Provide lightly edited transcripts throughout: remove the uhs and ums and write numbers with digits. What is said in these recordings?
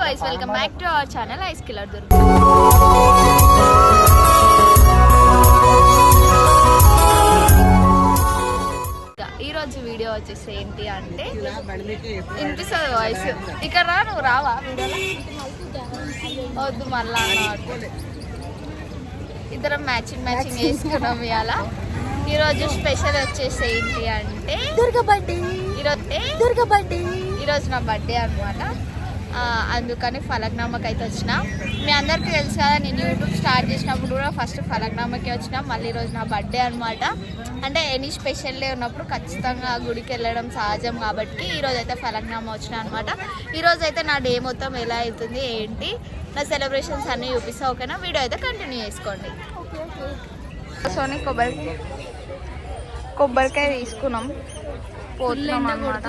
Guys welcome back to our channel ice killer Durga. ఈరోజు video వచ్చేసి ఏంటి అంటే వినిపిస్తుంది వాయిస్. ఇక్కడ రా, నువ్వు రావా వీడియోలో? వద్దు మళ్ళా ఇద్దరం మ్యాచింగ్ వేసుకున్నాం ఇవాళ. ఈరోజు స్పెషల్ వచ్చేసి ఏంటి అంటే ఈరోజు నా బర్త్డే అనమాట. అందుకని ఫలక్నామాకి అయితే వచ్చిన. మీ అందరికీ తెలుసు కదా, నేను యూట్యూబ్ స్టార్ట్ చేసినప్పుడు కూడా ఫస్ట్ ఫలక్నామాకి వచ్చిన. మళ్ళీ ఈరోజు నా బర్త్డే అనమాట. అంటే ఎనీ స్పెషల్ డే ఉన్నప్పుడు ఖచ్చితంగా గుడికి వెళ్ళడం సహజం కాబట్టి ఈరోజు అయితే ఫలక్నామా వచ్చిన అనమాట. ఈరోజు అయితే నా డే మొత్తం ఎలా అవుతుంది ఏంటి నా సెలబ్రేషన్స్ అన్నీ చూపిస్తా. ఓకేనా? వీడియో అయితే కంటిన్యూ చేసుకోండి. సోనీ కొబ్బరికాయ తీసుకున్నాం, పోతున్నాం అనమాట.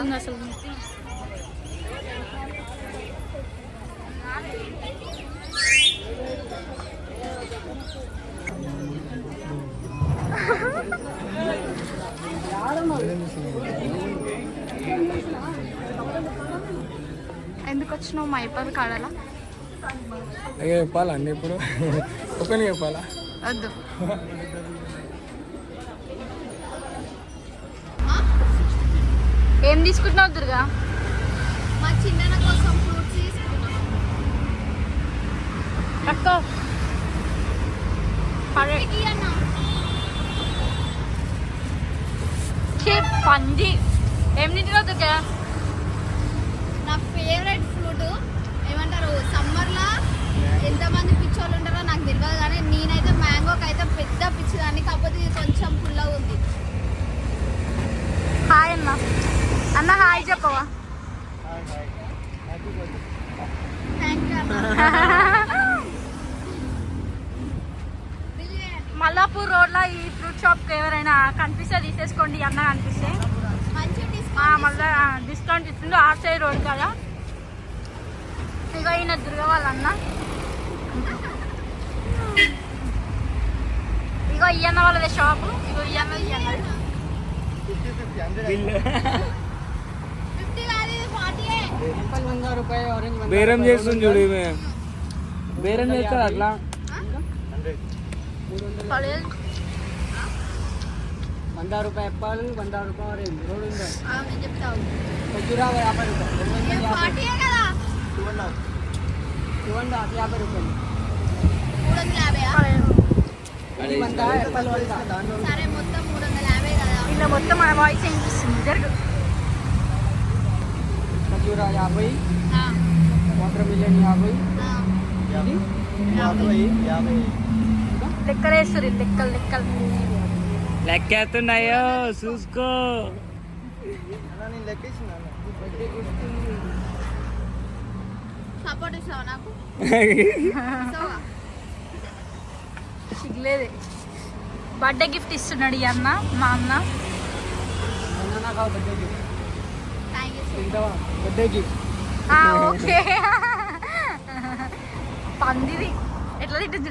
ఎందుకు వచ్చినావు మైపల్ కాడాలా? చెప్పాలా అన్నీ ఇప్పుడు ఒకని చెప్పాలా? వద్దు. ఏం తీసుకుంటున్నావు దుర్గా? మా చిన్న కోసం ఫ్రూట్స్ తీసుకున్నాం. పంది ఏం తింటున్నావు దుర్గా? నా ఫేవరెట్ ఫ్రూట్ ఏమంటారు, సమ్మర్లో ఎంతమంది పిచ్చోళ్ళు ఉంటారో నాకు తెలియదు, కానీ నేనైతే మ్యాంగోకి అయితే పెద్ద పిచ్చిదాన్ని. కాకపోతే ఇది కొంచెం పుల్లగా ఉంది. హాయ్ అన్న. అన్న హాయ్ చెప్పవా? థ్యాంక్ యూ అన్న. మల్లాపూర్ రోడ్లో ఈ ఫ్రూట్ షాప్కి ఎవరైనా కనిపిస్తే తీసేసుకోండి. అన్న కనిపిస్తే మంచి మళ్ళీ డిస్కౌంట్ ఇస్తుంది. ఆర్ సైడ్ రోడ్ కదా. ఇక ఈయన దుర్గ వాళ్ళ అన్న. ఇగో ఇయ్యన్న వాళ్ళదే షాపు. ఇగో ఇయ్యన్న బేరం చేస్తుంది చూడు, బేరం చేస్తారు అట్లా. 100 రూపాయలు ఎప్పాలు, 100 రూపాయలు రోడ్ ఉందా? చెప్తావు 50 రూపాయలు, 50 కదా, 50 రూపాయలు. 350. సరే మొత్తం 350 కదా. ఇలా మొత్తం మన వాయిస్ ఏం చూస్తుంది జరుగు. ఖర్జూరా 50, వాటర్ మిలన్ 50, లెక్కలు వేస్తారు. లెక్కలు లెక్కేస్తున్నాయో చూసుకో. సపోర్ట్ ఇస్తావా నాకు? సిగ్గులేదే. బర్త్డే గిఫ్ట్ ఇస్తున్నాడు ఈ అన్న, మా అన్న. Thank you. ఓకే. పందిది ఎట్లా తింటుంది?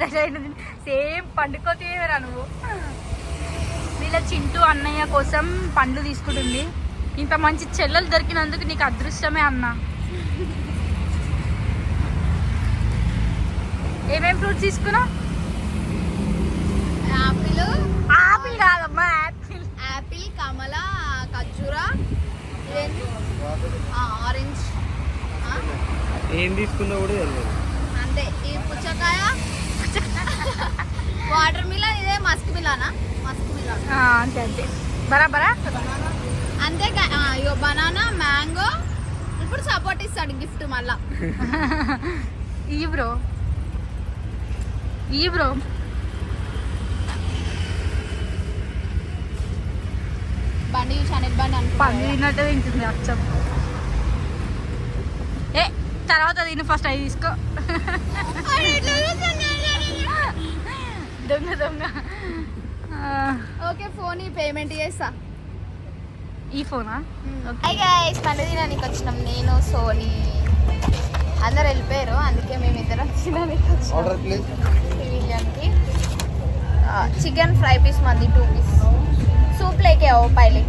సేమ్ పండుకోతేరా నువ్వు. వీళ్ళ చింటూ అన్నయ్య కోసం పండ్లు తీసుకుంటుంది. ఇంత మంచి చెల్లెలు దొరికినందుకు నీకు అదృష్టమే అన్న. ఏమేం ఫ్రూట్స్ తీసుకున్నావు? ఆపిల్ కాదమ్మా, యాపిల్, కమల, ఖర్జూరా, ఆరెంజ్. ఏం తీసుకుందో కూడా తెలియదు. అంతే. ఈ పుచ్చకాయ, వాటర్ మిలన్, ఇదే మస్క్ మిలానా? మస్క్ మిలాన్ అంతే అంతే బరాబరా అంతే. ఇగో బనానా, మ్యాంగో. ఇప్పుడు సపోర్ట్ ఇస్తాడు గిఫ్ట్ మళ్ళా. ఈ బ్రో బండి చూసాను, బండి పంది తిన్నట్టే తింటుంది అచ్చం. ఏ తర్వాత తిను, ఫస్ట్ అవి తీసుకో. దొంగ. ఓకే, ఫోన్ పేమెంట్ చేస్తా. ఈ ఫోనా? హాయ్ గైస్, పండు తినడానికి వచ్చినాం. నేను, సోనీ అందరు వెళ్ళిపోయారు, అందుకే మేము ఇద్దరం తినడానికి వచ్చినాం. చికెన్ ఫ్రై పీస్ మంది 2 పీస్. सूप लेके आओ पहले.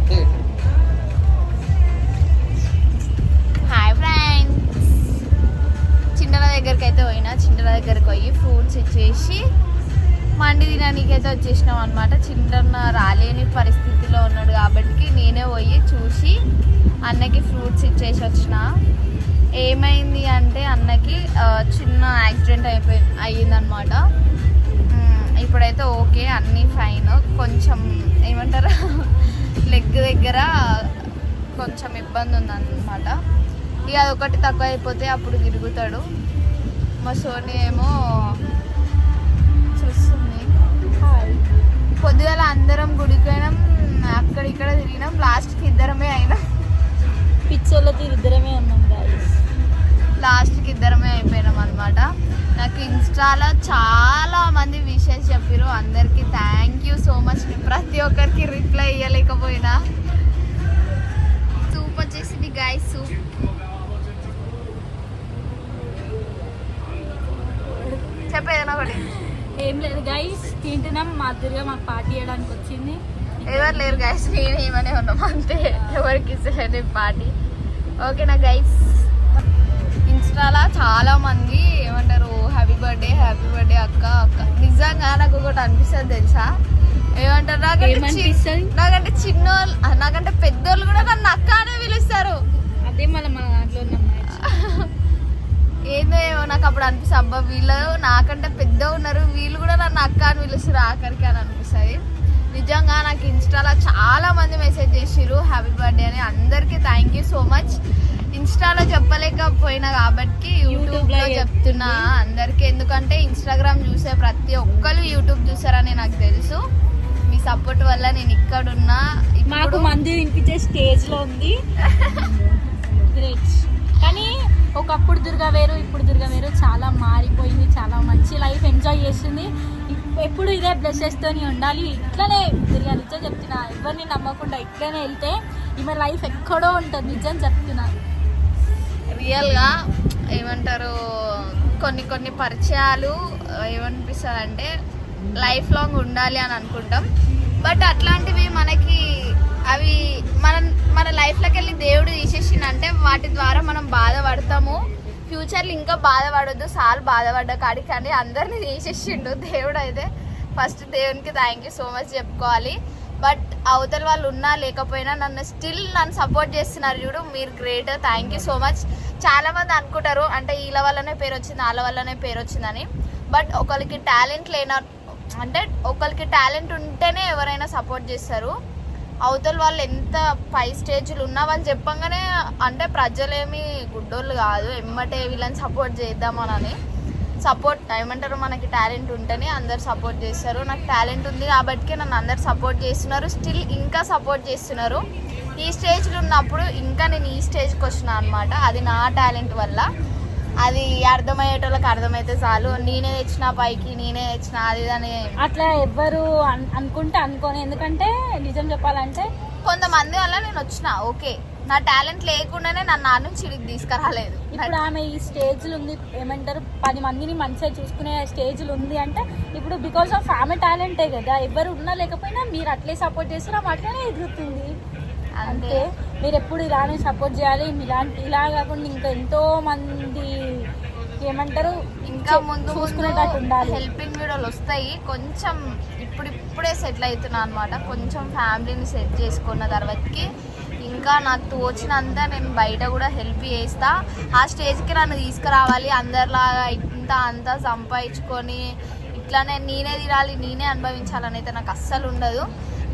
हाय फ्रेंड्स, చిన్న దగ్గరికి అయితే పోయినా. చిండ్ర దగ్గరికి పోయి ఫ్రూట్స్ ఇచ్చేసి మండి తినడానికి అయితే వచ్చేసినాం అనమాట. చిండ్రన్న రాలేని పరిస్థితిలో ఉన్నాడు కాబట్టి నేనే పోయి చూసి అన్నకి ఫ్రూట్స్ ఇచ్చేసి వచ్చిన. ఏమైంది అంటే అన్నకి చిన్న యాక్సిడెంట్ అయ్యిందనమాట. ఇప్పుడైతే ఓకే, అన్నీ ఫైన్. కొంచెం ఏమంటారు లెగ్ దగ్గర కొంచెం ఇబ్బంది ఉందన్నమాట. ఇక అదొకటి తక్కువ అయిపోతే అప్పుడు తిరుగుతాడు. మా సోని ఏమో చూస్తుంది. పొద్దుగాల అందరం గుడికి పోయినాం, అక్కడిక్కడ తిరిగినాం, లాస్ట్కి ఇద్దరమే అయినాం. పిచ్చోళ్ళతో ఇద్దరమే ఉన్నాం లాస్ట్కి ఇద్దరమే అయిపోయినాం అనమాట. నాకు ఇన్స్టాలో చాలా మంది విషెస్ చెప్పారు, అందరికీ థ్యాంక్ యూ సో మచ్. ప్రతి ఒక్కరికి రిప్లై ఇవ్వలేకపోయినా. సూప్ వచ్చేసింది గాయస్, సూప్. చెప్పేదన్నా ఒకటి. ఏం లేదు గైస్, తింటున్నాం. మాదిరిగా మాకు పార్టీ చేయడానికి వచ్చింది. ఎవరు లేరు గైస్, నేను ఏమనే ఉన్నాం అంతే. ఎవరికి ఇస్తలేదు పార్టీ. ఓకేనా గైస్. ఇన్స్టాలో చాలా మంది ఏమంటారు హ్యాపీ బర్త్డే అక్క అక్క. నిజంగా నాకు ఒకటి అనిపిస్తుంది తెలుసా, ఏమంటారు నాకంటే చిన్నోళ్ళు నాకంటే పెద్దోళ్ళు కూడా నన్ను అక్క అనే పిలుస్తారు. అదే మళ్ళీ మన దాంట్లో ఏందో ఏమో నాకు అప్పుడు అనిపిస్తుంది, అబ్బా వీళ్ళు నాకంటే పెద్ద ఉన్నారు, వీళ్ళు కూడా నన్ను అక్క అని పిలుస్తారు ఆఖరికి అని అనిపిస్తుంది. నిజంగా నాకు ఇన్స్టాలో చాలా మంది మెసేజ్ చేసిర్రు హ్యాపీ బర్త్డే అని. అందరికీ థ్యాంక్ యూ సో మచ్. ఇన్స్టాలో చెప్పలేకపోయినా కాబట్టి యూట్యూబ్లో చెప్తున్నా అందరికీ. ఎందుకంటే ఇన్స్టాగ్రామ్ చూసే ప్రతి ఒక్కరు యూట్యూబ్ చూసారని నాకు తెలుసు. మీ సపోర్ట్ వల్ల నేను ఇక్కడున్నా. మాకు మంది వినిపించే స్టేజ్లో ఉంది. గ్రేట్. కానీ ఒకప్పుడు దుర్గా వేరు, ఇప్పుడు దుర్గా వేరు. చాలా మారిపోయింది, చాలా మంచి లైఫ్ ఎంజాయ్ చేస్తుంది. ఎప్పుడు ఇదే బ్లెస్సెస్తోని ఉండాలి. ఇట్లనే దుర్గా నిజం చెప్తున్నా, ఎవరిని నమ్మకుండా ఇట్లనే వెళ్తే ఈమె లైఫ్ ఎక్కడో ఉంటుంది. నిజం చెప్తున్నా. రియల్గా ఏమంటారు కొన్ని పరిచయాలు ఏమనిపిస్తుంది అంటే లైఫ్ లాంగ్ ఉండాలి అని అనుకుంటాం. బట్ అట్లాంటివి మనకి అవి మన లైఫ్లోకి వెళ్ళి దేవుడు తీసేసిందంటే వాటి ద్వారా మనం బాధపడతాము. ఫ్యూచర్లో ఇంకా బాధపడొద్దు, చాలా బాధపడ్డ కాడికి. కానీ అందరినీ తీసేసిండు దేవుడు. అయితే ఫస్ట్ దేవునికి థ్యాంక్ యూ సో మచ్ చెప్పుకోవాలి. బట్ అవతల వాళ్ళు ఉన్నా లేకపోయినా నన్ను సపోర్ట్ చేస్తున్నారు చూడు, మీరు great. Thank you so much. చాలామంది అనుకుంటారు అంటే వీళ్ళ వల్లనే పేరు వచ్చింది, వాళ్ళ వల్లనే పేరు వచ్చిందని. బట్ ఒకరికి టాలెంట్ అంటే ఒకరికి టాలెంట్ ఉంటేనే ఎవరైనా సపోర్ట్ చేస్తారు. అవతల వాళ్ళు ఎంత పై స్టేజ్లు ఉన్నా వాళ్ళు చెప్పంగానే అంటే ప్రజలేమి గుడ్డోళ్ళు కాదు, ఎమ్మటే వీళ్ళని సపోర్ట్ చేద్దామని. సపోర్ట్ ఏమంటారు, మనకి టాలెంట్ ఉంటేనే అందరు సపోర్ట్ చేస్తారు. నాకు టాలెంట్ ఉంది కాబట్టి నన్ను అందరు సపోర్ట్ చేస్తున్నారు, స్టిల్ ఇంకా సపోర్ట్ చేస్తున్నారు. ఈ స్టేజ్లో ఉన్నప్పుడు ఇంకా నేను ఈ స్టేజ్కి వచ్చినా అనమాట. అది నా టాలెంట్ వల్ల. అది అర్థమయ్యేటోళ్ళకి అర్థమైతే చాలు. నేనే తెచ్చిన పైకి, నేనే తెచ్చిన అది అని అట్లా ఎవ్వరు అనుకుంటే అనుకోని. ఎందుకంటే నిజం చెప్పాలంటే కొంతమంది వల్ల నేను వచ్చిన. ఓకే, నా టాలెంట్ లేకుండానే నన్ను నా నుంచి ఇడికి తీసుకురాలేదు. ఇప్పుడు ఆమె ఈ స్టేజ్లు ఉంది, ఏమంటారు 10 మందిని మంచిగా చూసుకునే స్టేజ్లు ఉంది అంటే ఇప్పుడు బికాస్ ఆఫ్ ఆమె టాలెంటే కదా. ఎవరు ఉన్నా లేకపోయినా మీరు అట్లే సపోర్ట్ చేస్తారు, ఆమె అట్లనే ఎదుగుతుంది. అంటే మీరు ఎప్పుడు ఇలానే సపోర్ట్ చేయాలి. ఇలా కాకుండా ఇంకా ఎంతో మంది ఏమంటారు ఇంకా ముందు ఉండాలి. హెల్పింగ్ వీడియోలు వస్తాయి. కొంచెం ఇప్పుడే సెటిల్ అవుతున్నా అనమాట. కొంచెం ఫ్యామిలీని సెట్ చేసుకున్న తర్వాతకి ఇంకా నాకు తోచినంత నేను బయట కూడా హెల్ప్ చేస్తా. ఆ స్టేజ్కి నన్ను తీసుకురావాలి. అందరిలాగా అంతా సంపాదించుకొని ఇట్లానే నేనే తినాలి, నేనే అనుభవించాలని అయితే నాకు అస్సలు ఉండదు.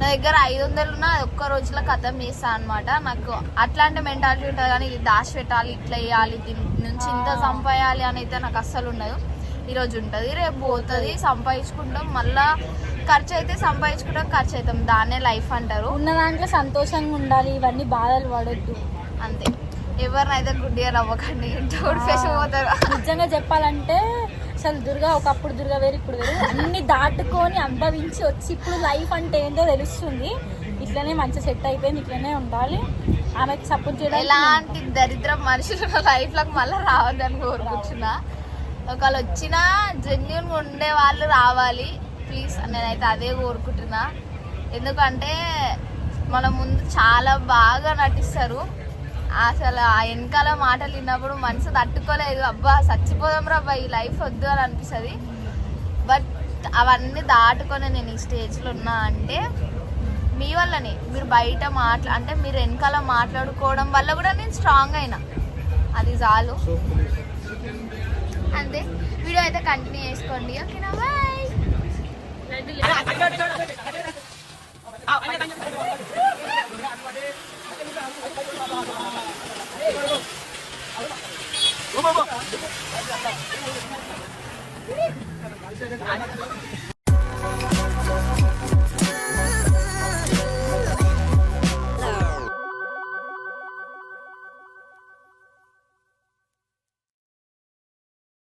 నా దగ్గర 500 ఉన్నా అది ఒక్క రోజులో ఖతం చేస్తాను అనమాట. నాకు అట్లాంటి మెంటాలిటీ ఉంటుంది. కానీ ఇది దాచి పెట్టాలి, ఇట్లా వేయాలి, దీని నుంచి ఇంత సంపాయాలి అని అయితే నాకు అస్సలు ఉండదు. ఈరోజు ఉంటుంది, రేపు పోతుంది, సంపాదించుకుంటాం. మళ్ళీ ఖర్చు అయితే సంపాదించుకుంటాం, ఖర్చు అవుతాం. దాన్నే లైఫ్ అంటారు. ఉన్న దాంట్లో సంతోషంగా ఉండాలి, ఇవన్నీ బాధలు పడొద్దు అంతే. ఎవరినైతే గుడ్డిగా నవ్వకండి, పోతారు. నిజంగా చెప్పాలంటే అసలు దుర్గా ఒకప్పుడు దుర్గా వేరు, ఇప్పుడు వేరు. అన్ని దాటుకొని అనుభవించి వచ్చి ఇప్పుడు లైఫ్ అంటే ఏంటో తెలుస్తుంది. ఇట్లనే మంచిగా సెట్ అయిపోయింది, ఇట్లనే ఉండాలి. ఆమెకి సపోర్ట్ చేయడం. ఎలాంటి దరిద్రం మనుషులు లైఫ్లోకి మళ్ళీ రావద్దని కోరుకుంటున్నా. ఒకళ్ళు వచ్చినా జెన్యున్గా ఉండే వాళ్ళు రావాలి ప్లీజ్. నేనైతే అదే కోరుకుంటున్నా. ఎందుకంటే మన ముందు చాలా బాగా నటిస్తారు, అసలు ఆ వెనకాల మాటలు విన్నప్పుడు మనసు తట్టుకోలేదు. అబ్బా చచ్చిపోదాం రా ఈ లైఫ్ వద్దు అని అనిపిస్తుంది. బట్ అవన్నీ దాటుకొని నేను ఈ స్టేజ్లో ఉన్నా అంటే మీ వల్లనే. మీరు బయట అంటే మీరు వెనకాల మాట్లాడుకోవడం వల్ల కూడా నేను స్ట్రాంగ్ అయినా, అది చాలు. అంతే. వీడియో అయితే కంటిన్యూ చేసుకోండి. ఓకేనా, బాయ్.